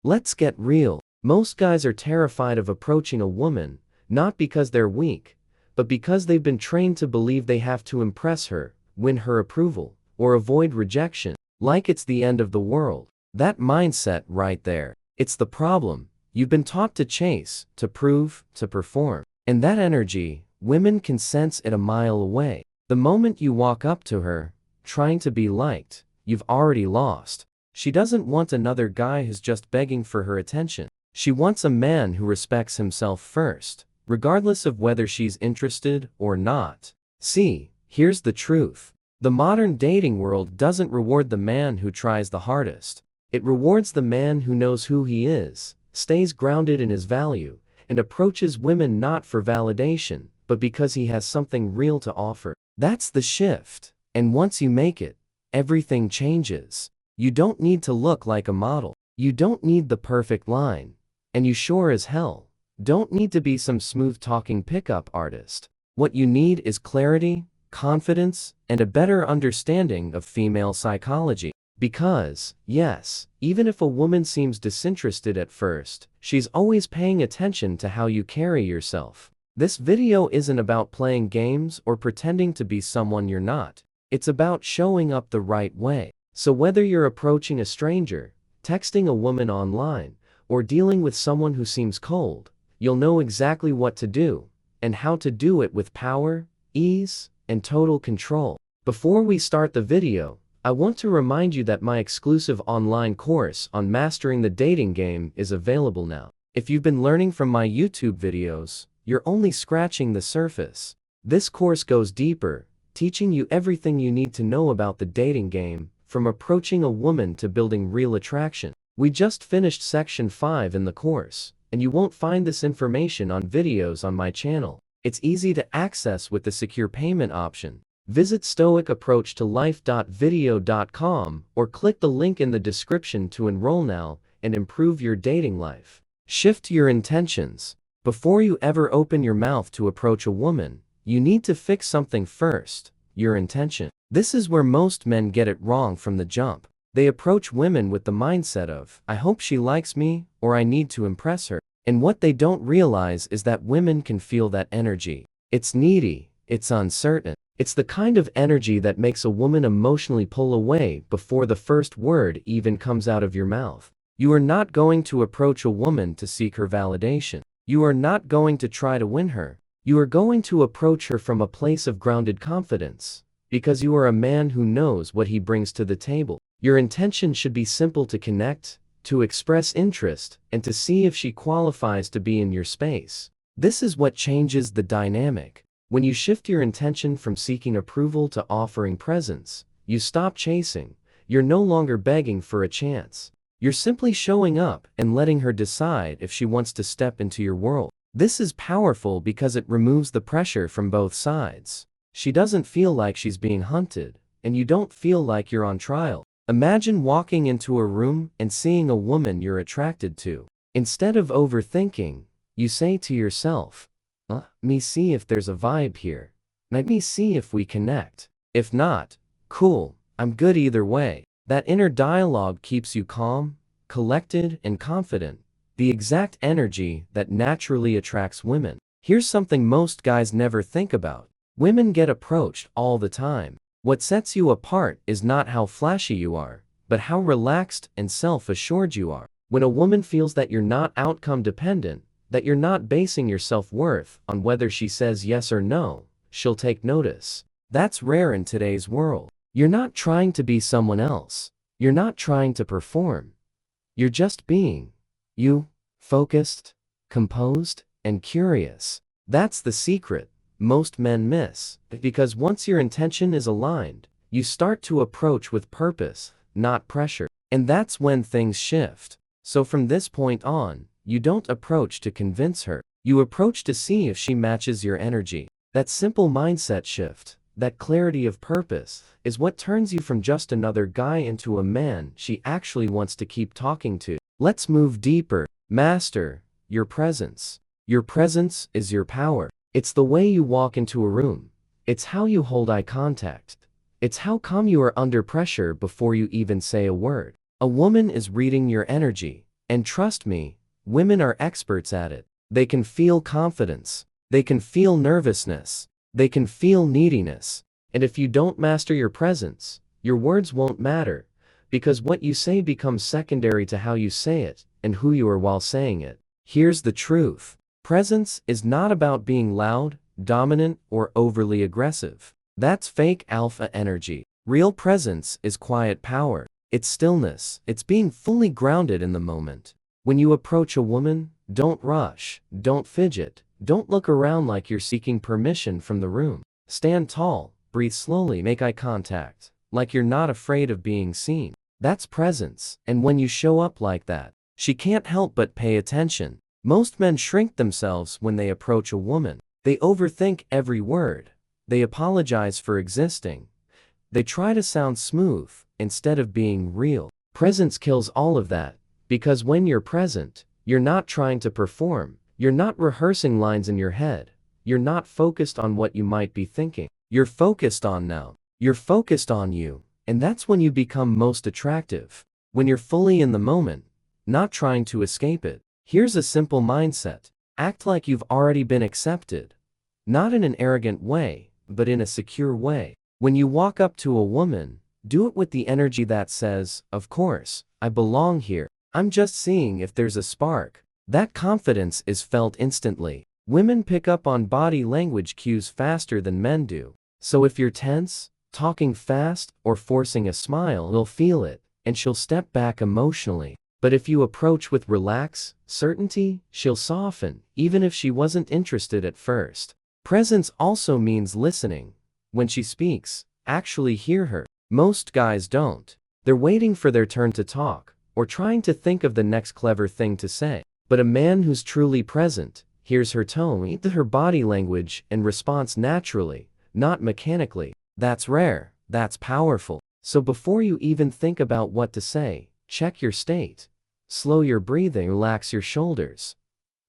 Let's get real. Most guys are terrified of approaching a woman, not because they're weak, but because they've been trained to believe they have to impress her, win her approval, or avoid rejection, like it's the end of the world. That mindset right there, it's the problem. You've been taught to chase, to prove, to perform. And that energy, women can sense it a mile away. The moment you walk up to her, trying to be liked, you've already lost. She doesn't want another guy who's just begging for her attention. She wants a man who respects himself first, regardless of whether she's interested or not. See, here's the truth. The modern dating world doesn't reward the man who tries the hardest. It rewards the man who knows who he is, stays grounded in his value, and approaches women not for validation, but because he has something real to offer. That's the shift. And once you make it, everything changes. You don't need to look like a model. You don't need the perfect line. And you sure as hell don't need to be some smooth-talking pickup artist. What you need is clarity, confidence, and a better understanding of female psychology. Because, yes, even if a woman seems disinterested at first, she's always paying attention to how you carry yourself. This video isn't about playing games or pretending to be someone you're not. It's about showing up the right way. So whether you're approaching a stranger, texting a woman online, or dealing with someone who seems cold, you'll know exactly what to do, and how to do it with power, ease, and total control. Before we start the video, I want to remind you that my exclusive online course on mastering the dating game is available now. If you've been learning from my YouTube videos, you're only scratching the surface. This course goes deeper, teaching you everything you need to know about the dating game, from approaching a woman to building real attraction. We just finished section 5 in the course, and you won't find this information on videos on my channel. It's easy to access with the secure payment option. Visit stoicapproachtolife.video.com or click the link in the description to enroll now and improve your dating life. Shift your intentions. Before you ever open your mouth to approach a woman, you need to fix something first: your intention. This is where most men get it wrong from the jump. They approach women with the mindset of, I hope she likes me, or I need to impress her. And what they don't realize is that women can feel that energy. It's needy, it's uncertain. It's the kind of energy that makes a woman emotionally pull away before the first word even comes out of your mouth. You are not going to approach a woman to seek her validation. You are not going to try to win her. You are going to approach her from a place of grounded confidence, because you are a man who knows what he brings to the table. Your intention should be simple: to connect, to express interest, and to see if she qualifies to be in your space. This is what changes the dynamic. When you shift your intention from seeking approval to offering presence, you stop chasing. You're no longer begging for a chance. You're simply showing up and letting her decide if she wants to step into your world. This is powerful because it removes the pressure from both sides. She doesn't feel like she's being hunted, and you don't feel like you're on trial. Imagine walking into a room and seeing a woman you're attracted to. Instead of overthinking, you say to yourself, let me see if there's a vibe here. Let me see if we connect. If not, cool, I'm good either way. That inner dialogue keeps you calm, collected, and confident, the exact energy that naturally attracts women. Here's something most guys never think about. Women get approached all the time. What sets you apart is not how flashy you are, but how relaxed and self-assured you are. When a woman feels that you're not outcome dependent, that you're not basing your self-worth on whether she says yes or no, she'll take notice. That's rare in today's world. You're not trying to be someone else. You're not trying to perform. You're just being you, focused, composed, and curious. That's the secret most men miss, because once your intention is aligned, you start to approach with purpose, not pressure. And that's when things shift. So from this point on, you don't approach to convince her. You approach to see if she matches your energy. That simple mindset shift, that clarity of purpose, is what turns you from just another guy into a man she actually wants to keep talking to. Let's move deeper. Master your presence. Your presence is your power. It's the way you walk into a room. It's how you hold eye contact. It's how calm you are under pressure before you even say a word. A woman is reading your energy. And trust me, women are experts at it. They can feel confidence. They can feel nervousness. They can feel neediness. And if you don't master your presence, your words won't matter, because what you say becomes secondary to how you say it and who you are while saying it. Here's the truth. Presence is not about being loud, dominant, or overly aggressive. That's fake alpha energy. Real presence is quiet power. It's stillness. It's being fully grounded in the moment. When you approach a woman, don't rush, don't fidget, don't look around like you're seeking permission from the room. Stand tall, breathe slowly, make eye contact, like you're not afraid of being seen. That's presence. And when you show up like that, she can't help but pay attention. Most men shrink themselves when they approach a woman. They overthink every word. They apologize for existing. They try to sound smooth instead of being real. Presence kills all of that, because when you're present, you're not trying to perform. You're not rehearsing lines in your head. You're not focused on what you might be thinking. You're focused on now. You're focused on you. And that's when you become most attractive. When you're fully in the moment, not trying to escape it. Here's a simple mindset. Act like you've already been accepted. Not in an arrogant way, but in a secure way. When you walk up to a woman, do it with the energy that says, "Of course, I belong here. I'm just seeing if there's a spark." That confidence is felt instantly. Women pick up on body language cues faster than men do. So if you're tense, talking fast, or forcing a smile, they'll feel it, and she'll step back emotionally. But if you approach with certainty, she'll soften, even if she wasn't interested at first. Presence also means listening. When she speaks, actually hear her. Most guys don't. They're waiting for their turn to talk, or trying to think of the next clever thing to say. But a man who's truly present hears her tone, her body language, and responds naturally, not mechanically. That's rare. That's powerful. So before you even think about what to say, check your state. Slow your breathing, relax your shoulders.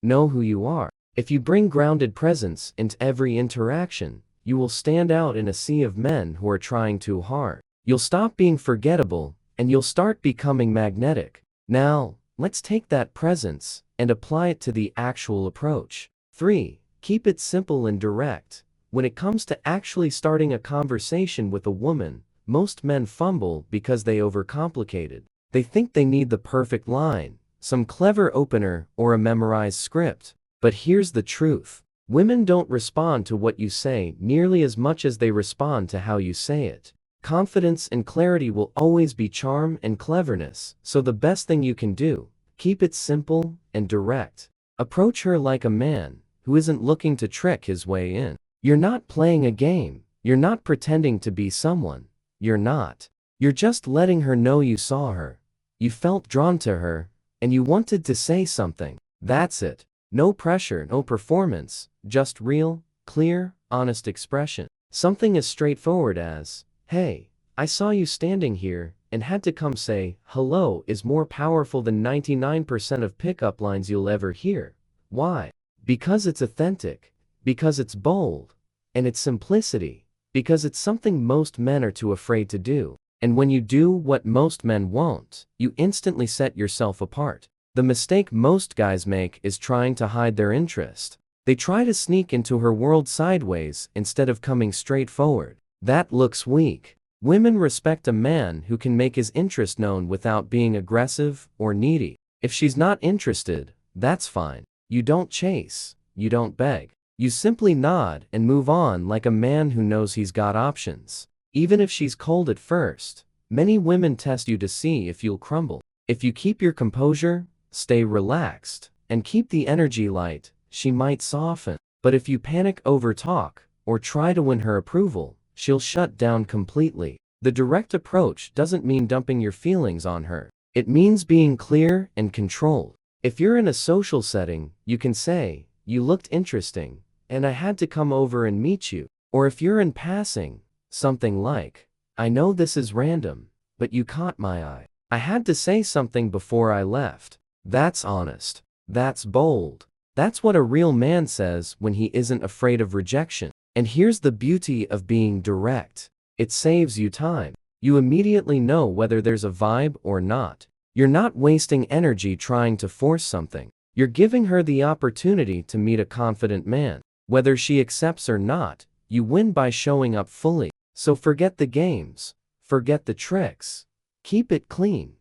Know who you are. If you bring grounded presence into every interaction, you will stand out in a sea of men who are trying too hard. You'll stop being forgettable, and you'll start becoming magnetic. Now, let's take that presence and apply it to the actual approach. 3. Keep it simple and direct. When it comes to actually starting a conversation with a woman, most men fumble because they overcomplicate it. They think they need the perfect line, some clever opener, or a memorized script. But here's the truth. Women don't respond to what you say nearly as much as they respond to how you say it. Confidence and clarity will always be charm and cleverness, so the best thing you can do, keep it simple and direct. Approach her like a man who isn't looking to trick his way in. You're not playing a game. You're not pretending to be someone. You're not. You're just letting her know you saw her. You felt drawn to her, and you wanted to say something. That's it. No pressure, no performance, just real, clear, honest expression. Something as straightforward as, "Hey, I saw you standing here," and had to come say, "hello," is more powerful than 99% of pickup lines you'll ever hear. Why? Because it's authentic. Because it's bold. And it's simplicity. Because it's something most men are too afraid to do. And when you do what most men won't, you instantly set yourself apart. The mistake most guys make is trying to hide their interest. They try to sneak into her world sideways instead of coming straight forward. That looks weak. Women respect a man who can make his interest known without being aggressive or needy. If she's not interested, that's fine. You don't chase. You don't beg. You simply nod and move on like a man who knows he's got options. Even if she's cold at first, many women test you to see if you'll crumble. If you keep your composure, stay relaxed, and keep the energy light, she might soften. But if you panic over talk, or try to win her approval, she'll shut down completely. The direct approach doesn't mean dumping your feelings on her. It means being clear and controlled. If you're in a social setting, you can say, "You looked interesting, and I had to come over and meet you." Or if you're in passing, something like, "I know this is random, but you caught my eye. I had to say something before I left." That's honest. That's bold. That's what a real man says when he isn't afraid of rejection. And here's the beauty of being direct. It saves you time. You immediately know whether there's a vibe or not. You're not wasting energy trying to force something. You're giving her the opportunity to meet a confident man. Whether she accepts or not, you win by showing up fully. So forget the games. Forget the tricks. Keep it clean.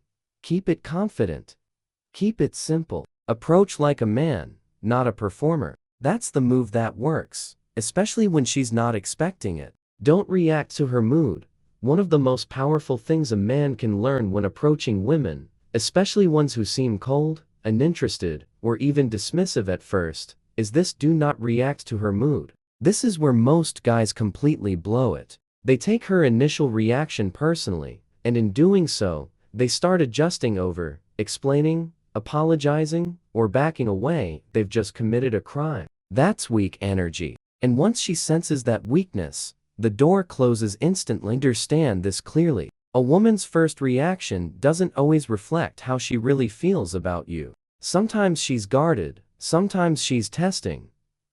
Keep it confident. Keep it simple. Approach like a man, not a performer. That's the move that works, especially when she's not expecting it. Don't react to her mood. One of the most powerful things a man can learn when approaching women, especially ones who seem cold, uninterested, or even dismissive at first, is this: do not react to her mood. This is where most guys completely blow it. They take her initial reaction personally, and in doing so, they start adjusting over, explaining, apologizing, or backing away. They've just committed a crime. That's weak energy. And once she senses that weakness, the door closes instantly. Understand this clearly. A woman's first reaction doesn't always reflect how she really feels about you. Sometimes she's guarded, sometimes she's testing,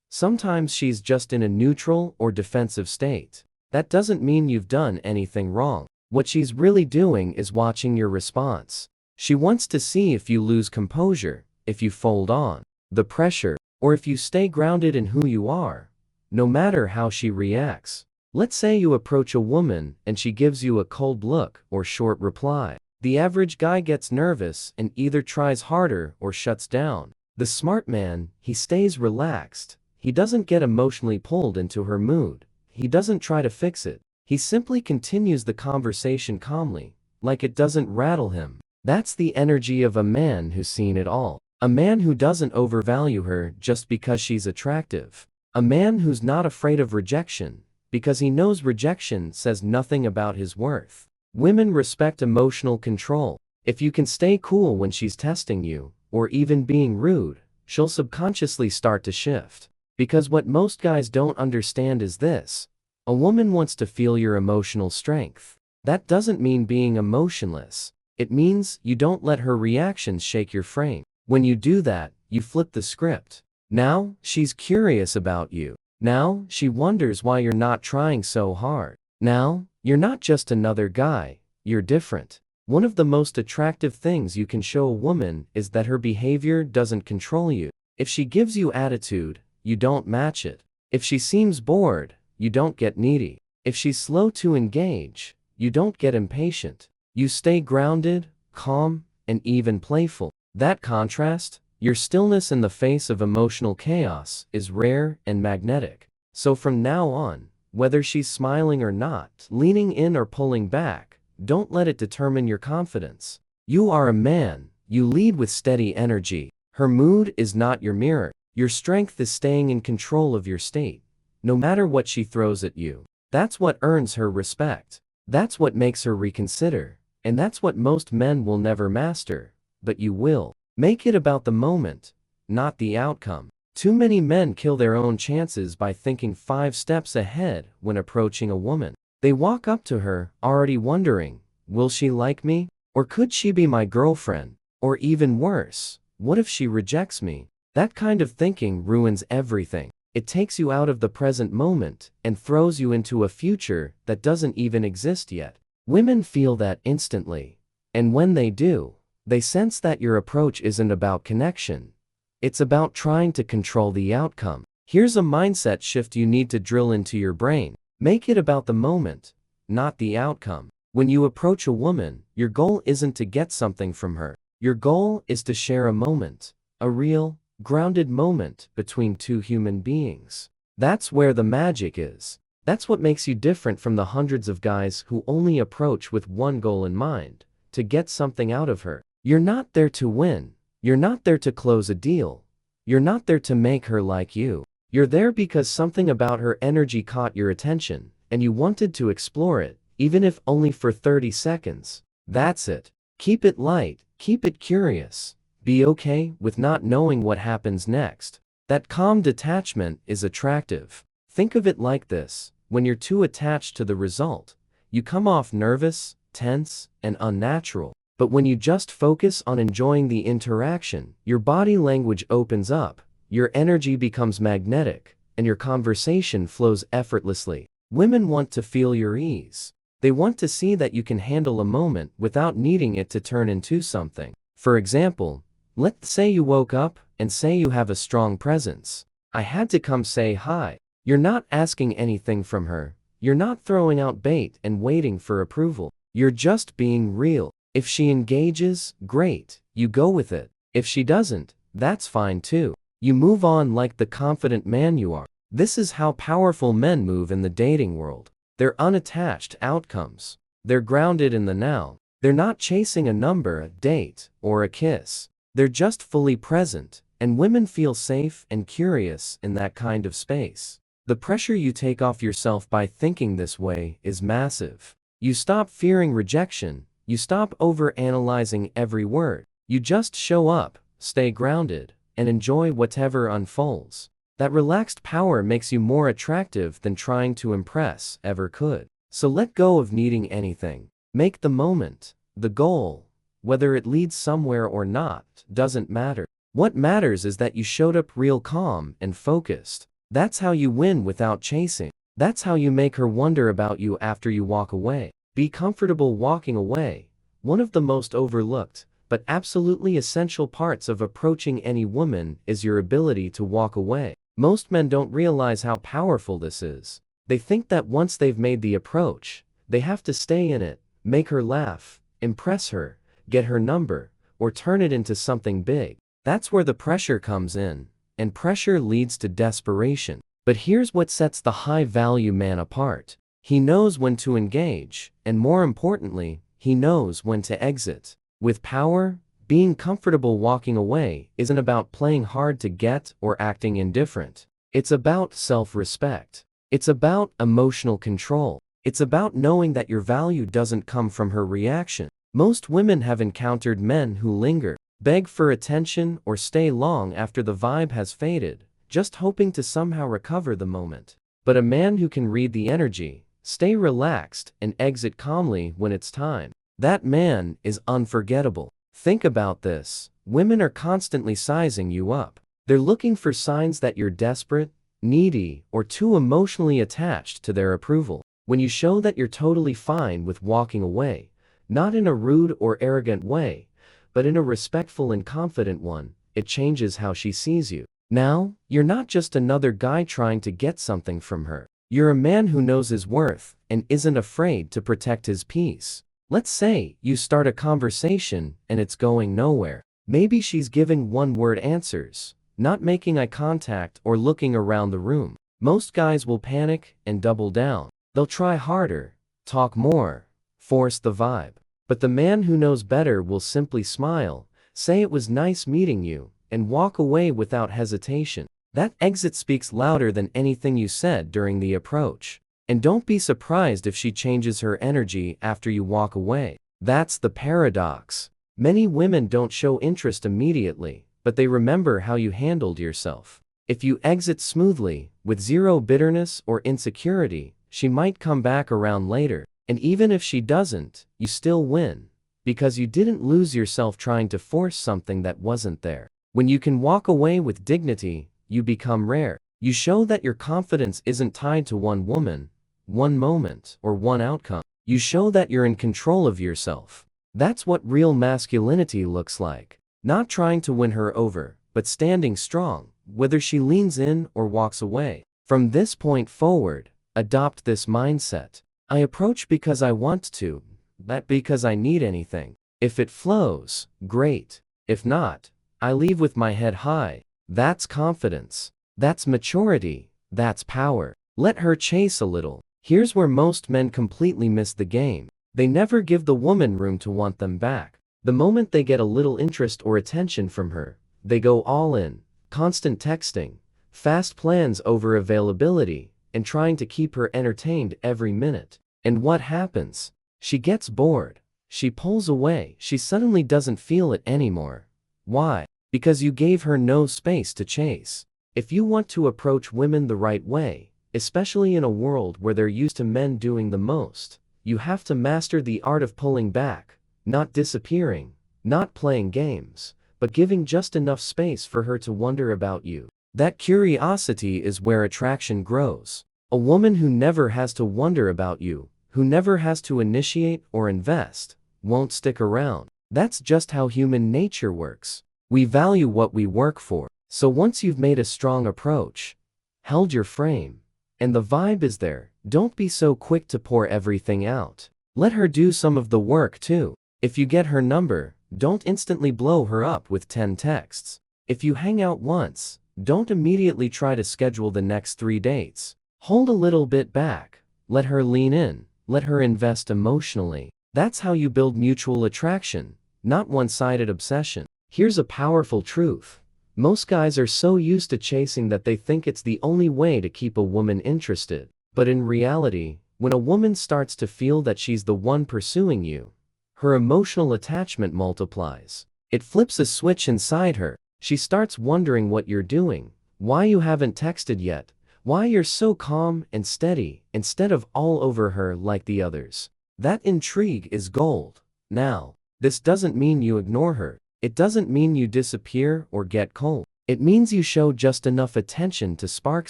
sometimes she's just in a neutral or defensive state. That doesn't mean you've done anything wrong. What she's really doing is watching your response. She wants to see if you lose composure, if you fold on the pressure, or if you stay grounded in who you are, no matter how she reacts. Let's say you approach a woman and she gives you a cold look or short reply. The average guy gets nervous and either tries harder or shuts down. The smart man, he stays relaxed. He doesn't get emotionally pulled into her mood. He doesn't try to fix it. He simply continues the conversation calmly, like it doesn't rattle him. That's the energy of a man who's seen it all. A man who doesn't overvalue her just because she's attractive. A man who's not afraid of rejection, because he knows rejection says nothing about his worth. Women respect emotional control. If you can stay cool when she's testing you, or even being rude, she'll subconsciously start to shift. Because what most guys don't understand is this: a woman wants to feel your emotional strength. That doesn't mean being emotionless. It means you don't let her reactions shake your frame. When you do that, you flip the script. Now, she's curious about you. Now, she wonders why you're not trying so hard. Now, you're not just another guy, you're different. One of the most attractive things you can show a woman is that her behavior doesn't control you. If she gives you attitude, you don't match it. If she seems bored, you don't get needy. If she's slow to engage, you don't get impatient. You stay grounded, calm, and even playful. That contrast, your stillness in the face of emotional chaos, is rare and magnetic. So from now on, whether she's smiling or not, leaning in or pulling back, don't let it determine your confidence. You are a man, you lead with steady energy. Her mood is not your mirror. Your strength is staying in control of your state, no matter what she throws at you. That's what earns her respect. That's what makes her reconsider. And that's what most men will never master, but you will. Make it about the moment, not the outcome. Too many men kill their own chances by thinking 5 steps ahead when approaching a woman. They walk up to her, already wondering, will she like me? Or could she be my girlfriend? Or even worse, what if she rejects me? That kind of thinking ruins everything. It takes you out of the present moment and throws you into a future that doesn't even exist yet. Women feel that instantly. And when they do, they sense that your approach isn't about connection. It's about trying to control the outcome. Here's a mindset shift you need to drill into your brain. Make it about the moment, not the outcome. When you approach a woman, your goal isn't to get something from her. Your goal is to share a moment, a real, grounded moment between two human beings. That's where the magic is. That's what makes you different from the hundreds of guys who only approach with one goal in mind: to get something out of her. You're not there to win. You're not there to close a deal. You're not there to make her like you. You're there because something about her energy caught your attention, and you wanted to explore it, even if only for 30 seconds. That's it. Keep it light, keep it curious. Be okay with not knowing what happens next. That calm detachment is attractive. Think of it like this: when you're too attached to the result, you come off nervous, tense, and unnatural. But when you just focus on enjoying the interaction, your body language opens up, your energy becomes magnetic, and your conversation flows effortlessly. Women want to feel your ease. They want to see that you can handle a moment without needing it to turn into something. For example, let's say you woke up and say you have a strong presence. I had to come say hi. You're not asking anything from her. You're not throwing out bait and waiting for approval. You're just being real. If she engages, great, you go with it. If she doesn't, that's fine too. You move on like the confident man you are. This is how powerful men move in the dating world. They're unattached outcomes. They're grounded in the now. They're not chasing a number, a date, or a kiss. They're just fully present, and women feel safe and curious in that kind of space. The pressure you take off yourself by thinking this way is massive. You stop fearing rejection. You stop overanalyzing every word. You just show up, stay grounded, and enjoy whatever unfolds. That relaxed power makes you more attractive than trying to impress ever could. So let go of needing anything. Make the moment, the goal. Whether it leads somewhere or not, doesn't matter. What matters is that you showed up real calm and focused. That's how you win without chasing. That's how you make her wonder about you after you walk away. Be comfortable walking away. One of the most overlooked, but absolutely essential parts of approaching any woman is your ability to walk away. Most men don't realize how powerful this is. They think that once they've made the approach, they have to stay in it, make her laugh, impress her, get her number, or turn it into something big. That's where the pressure comes in, and pressure leads to desperation. But here's what sets the high-value man apart. He knows when to engage, and more importantly, he knows when to exit. With power, being comfortable walking away isn't about playing hard to get or acting indifferent. It's about self-respect. It's about emotional control. It's about knowing that your value doesn't come from her reaction. Most women have encountered men who linger, beg for attention, or stay long after the vibe has faded, just hoping to somehow recover the moment. But a man who can read the energy, stay relaxed, and exit calmly when it's time, that man is unforgettable. Think about this. Women are constantly sizing you up. They're looking for signs that you're desperate, needy, or too emotionally attached to their approval. When you show that you're totally fine with walking away, not in a rude or arrogant way, but in a respectful and confident one, it changes how she sees you. Now, you're not just another guy trying to get something from her. You're a man who knows his worth and isn't afraid to protect his peace. Let's say you start a conversation and it's going nowhere. Maybe she's giving one-word answers, not making eye contact or looking around the room. Most guys will panic and double down. They'll try harder, talk more, force the vibe. But the man who knows better will simply smile, say it was nice meeting you, and walk away without hesitation. That exit speaks louder than anything you said during the approach. And don't be surprised if she changes her energy after you walk away. That's the paradox. Many women don't show interest immediately, but they remember how you handled yourself. If you exit smoothly, with zero bitterness or insecurity, she might come back around later. And even if she doesn't, you still win, because you didn't lose yourself trying to force something that wasn't there. When you can walk away with dignity, you become rare. You show that your confidence isn't tied to one woman, one moment, or one outcome. You show that you're in control of yourself. That's what real masculinity looks like. Not trying to win her over, but standing strong, whether she leans in or walks away. From this point forward, adopt this mindset. I approach because I want to, not because I need anything. If it flows, great. If not, I leave with my head high. That's confidence. That's maturity. That's power. Let her chase a little. Here's where most men completely miss the game. They never give the woman room to want them back. The moment they get a little interest or attention from her, they go all in. Constant texting, fast plans over availability, and trying to keep her entertained every minute. And what happens? She gets bored. She pulls away. She suddenly doesn't feel it anymore. Why? Because you gave her no space to chase. If you want to approach women the right way, especially in a world where they're used to men doing the most, you have to master the art of pulling back, not disappearing, not playing games, but giving just enough space for her to wonder about you. That curiosity is where attraction grows. A woman who never has to wonder about you, who never has to initiate or invest, won't stick around. That's just how human nature works. We value what we work for. So once you've made a strong approach, held your frame, and the vibe is there, don't be so quick to pour everything out. Let her do some of the work too. If you get her number, don't instantly blow her up with 10 texts. If you hang out once, don't immediately try to schedule the next 3 dates. Hold a little bit back. Let her lean in. Let her invest emotionally. That's how you build mutual attraction, not one-sided obsession. Here's a powerful truth. Most guys are so used to chasing that they think it's the only way to keep a woman interested. But in reality, when a woman starts to feel that she's the one pursuing you, her emotional attachment multiplies. It flips a switch inside her. She starts wondering what you're doing, why you haven't texted yet, why you're so calm and steady instead of all over her like the others. That intrigue is gold. Now, this doesn't mean you ignore her. It doesn't mean you disappear or get cold. It means you show just enough attention to spark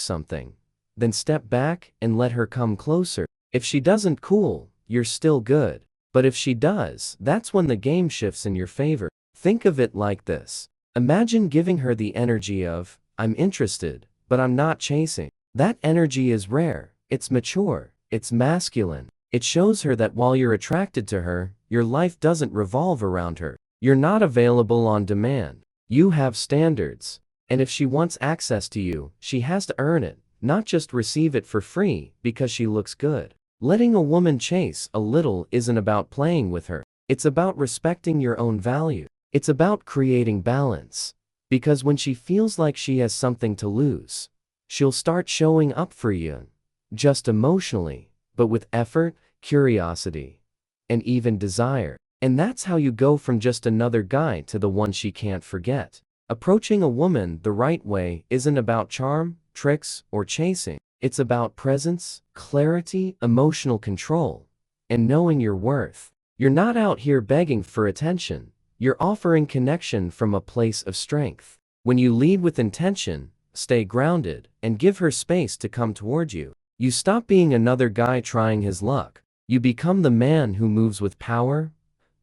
something. Then step back and let her come closer. If she doesn't, cool, you're still good. But if she does, that's when the game shifts in your favor. Think of it like this. Imagine giving her the energy of, I'm interested, but I'm not chasing. That energy is rare, it's mature, it's masculine. It shows her that while you're attracted to her, your life doesn't revolve around her. You're not available on demand. You have standards. And if she wants access to you, she has to earn it, not just receive it for free because she looks good. Letting a woman chase a little isn't about playing with her. It's about respecting your own value. It's about creating balance. Because when she feels like she has something to lose, she'll start showing up for you. Just emotionally, but with effort, curiosity, and even desire. And that's how you go from just another guy to the one she can't forget. Approaching a woman the right way isn't about charm, tricks, or chasing. It's about presence, clarity, emotional control, and knowing your worth. You're not out here begging for attention. You're offering connection from a place of strength. When you lead with intention, stay grounded, and give her space to come toward you, you stop being another guy trying his luck. You become the man who moves with power,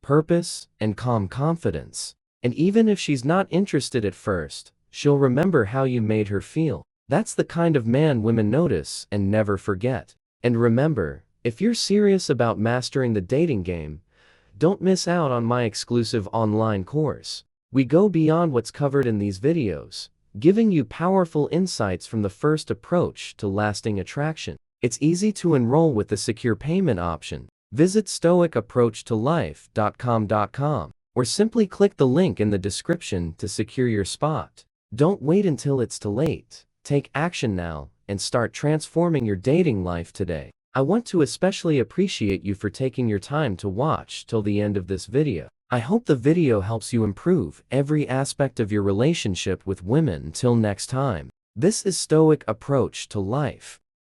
purpose, and calm confidence. And even if she's not interested at first, she'll remember how you made her feel. That's the kind of man women notice and never forget. And remember, if you're serious about mastering the dating game, don't miss out on my exclusive online course. We go beyond what's covered in these videos, giving you powerful insights from the first approach to lasting attraction. It's easy to enroll with the secure payment option. Visit stoicapproachtolife.com or simply click the link in the description to secure your spot. Don't wait until it's too late. Take action now and start transforming your dating life today. I want to especially appreciate you for taking your time to watch till the end of this video. I hope the video helps you improve every aspect of your relationship with women. Until next time, this is Stoic Approach to Life.